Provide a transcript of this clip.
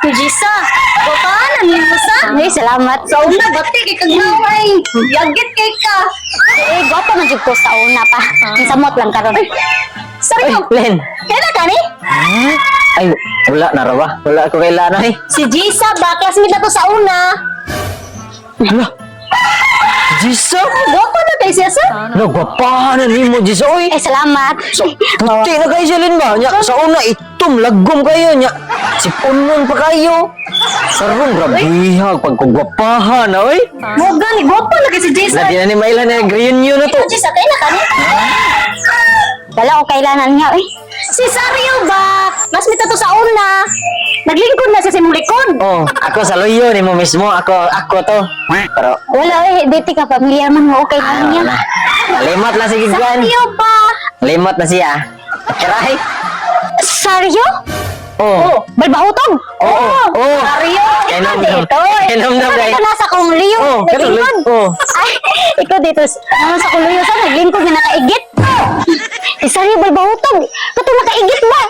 Jisa, baka mo sa? Ay, salamat. Sa una, bati kay kagnaway. Yagit kay ka. Eh, gwapo man jud ko sa una pa. Ang samot lang karon. Sorry Ay, ko. Len. Kailan ka ni? Ay, wala na raw ba? Wala ko kailan ay. Si Jisa ba? Classmate na to sa una. Hala. Jisa? Gwapo na kay siya sa? Nagwapahan na ni mo, Jisa. Oy. Eh, salamat. So, puti na kayo siya, Lin ba? Nya, sa una, itom, lagom kayo. Nya, si Punon pa kayo. Sarong grabihag, pagkugwapahan na, oy. Mo gani, gwapo na kay si Jisa. Lagi na ni Mailan na reunion na to. Jisa, kailan ka ni? Wala ko kailangan nga, eh. Si Sario ba? Classmate na to sa una. Naglingkod na siya sa imong likod. Oh, ako sa loyo ni mo mismo. Ako to. Pero, Wala, eh. Diti ka, pamilyar man nga okay lang niya. wala. Limot na si Giggan. Sario ba? Limot na siya. Karay? Saryo? Oh. Balbahutog? Oo. Sario. Kainom Dito, eh. Kainom Ito nasa kong liyo. Oh, Naglingkod. oh. Ay, ikaw dito. Nasa kong liyo sa naglingkod na nakaigit. Eh, Saryo, balbahutog. Kato nakaigit ba?